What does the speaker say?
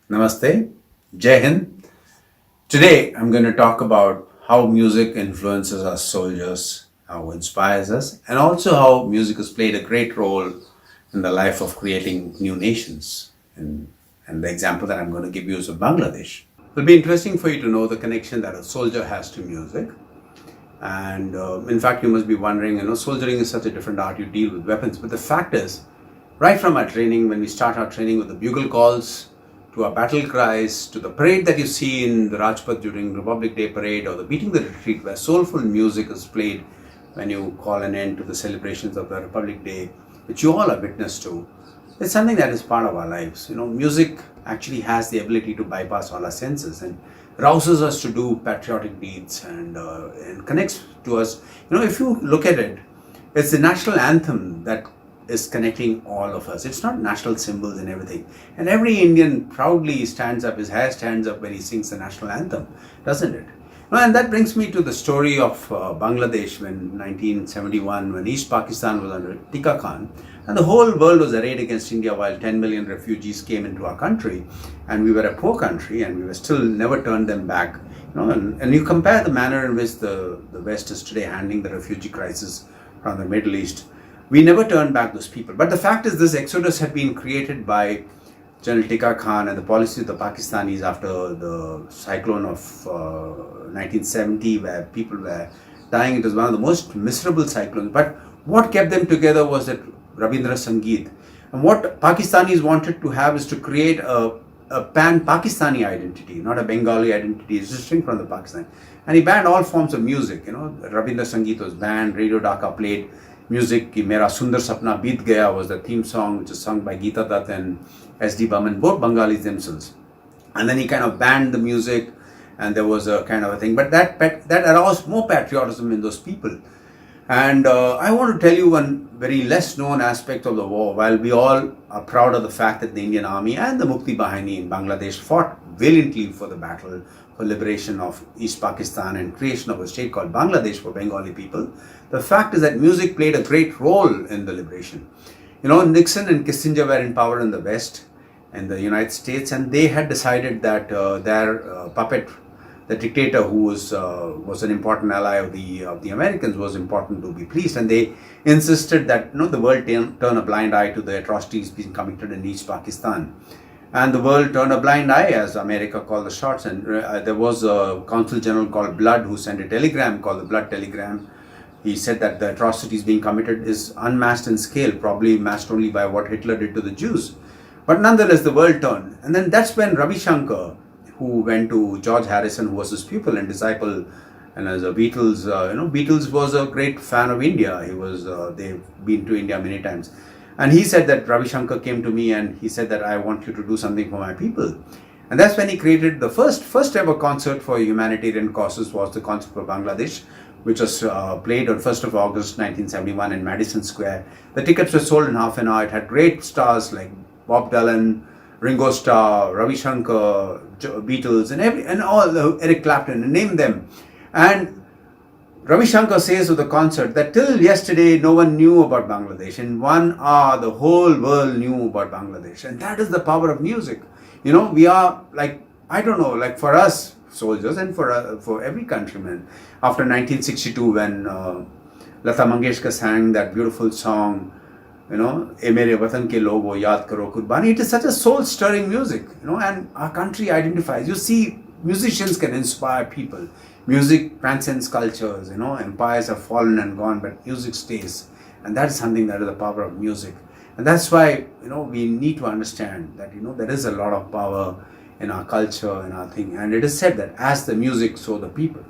Namaste, Jai Hind. Today I'm going to talk about how music influences our soldiers, how it inspires us, and also how music has played a great role in the life of creating new nations. And the example that I'm going to give you is of Bangladesh. It'll be interesting for you to know the connection that a soldier has to music. And in fact, you must be wondering, soldiering is such a different art, you deal with weapons. But the fact is, right from our training, when we start our training with the bugle calls, to our battle cries, to the parade that you see in the Rajpath during Republic Day parade, or the beating the retreat, where soulful music is played when you call an end to the celebrations of the Republic Day, which you all are witness to. It's something that is part of our lives. Music actually has the ability to bypass all our senses and rouses us to do patriotic deeds and connects to us. If you look at it, it's the national anthem that is connecting all of us. It's not national symbols and everything. And every Indian proudly stands up, his hair stands up when he sings the national anthem, doesn't it? And that brings me to the story of Bangladesh when 1971, when East Pakistan was under Tika Khan, and the whole world was arrayed against India while 10 million refugees came into our country, and we were a poor country, and we were still never turned them back. And you compare the manner in which the West is today handling the refugee crisis from the Middle East. We never turned back those people. But the fact is, this exodus had been created by General Tika Khan and the policy of the Pakistanis after the cyclone of 1970, where people were dying. It was one of the most miserable cyclones. But what kept them together was that Rabindra Sangeet. And what Pakistanis wanted to have is to create a pan-Pakistani identity, not a Bengali identity. It's distinct from the Pakistan. And he banned all forms of music. Rabindra Sangeet was banned, Radio Dhaka played music. Ki Mera Sundar Sapna Beet Gaya was the theme song, which is sung by Geeta Dutt and S.D. Burman, both Bengalis themselves. And then he kind of banned the music, and there was a kind of a thing. But that aroused more patriotism in those people. And I want to tell you one very less known aspect of the war. While we all are proud of the fact that the Indian Army and the Mukti Bahini in Bangladesh fought valiantly for the battle for liberation of East Pakistan and creation of a state called Bangladesh for Bengali people, the fact is that music played a great role in the liberation. Nixon and Kissinger were in power in the West and the United States, and they had decided that their puppet, the dictator who was an important ally of the Americans, was important to be pleased, and they insisted that the world turn a blind eye to the atrocities being committed in East Pakistan. And the world turned a blind eye as America called the shots. And there was a consul general called Blood who sent a telegram called the Blood Telegram. He said that the atrocities being committed is unmatched in scale, probably matched only by what Hitler did to the Jews. But nonetheless, the world turned. And then that's when Ravi Shankar, who went to George Harrison, who was his pupil and disciple, and as a Beatles, Beatles was a great fan of India. They've been to India many times. And he said that Ravi Shankar came to me and he said that I want you to do something for my people. And that's when he created the first ever concert for humanitarian causes, was the concert for Bangladesh, which was played on 1st of August 1971 in Madison Square. The tickets were sold in half an hour. It had great stars like Bob Dylan, Ringo Starr, Ravi Shankar, Beatles, and all, Eric Clapton, name them. And Ravi Shankar says of the concert that till yesterday no one knew about Bangladesh. In 1 hour, the whole world knew about Bangladesh. And that is the power of music. We are for us soldiers and for every countryman. After 1962, when Lata Mangeshkar sang that beautiful song, "E Mere Watan Ke Logo Yaad Karo Kurbani," it is such a soul-stirring music, and our country identifies. You see, musicians can inspire people. Music transcends cultures, empires have fallen and gone, but music stays. And that is something that is the power of music. And that's why, we need to understand that, there is a lot of power in our culture and our thing. And it is said that as the music, so the people.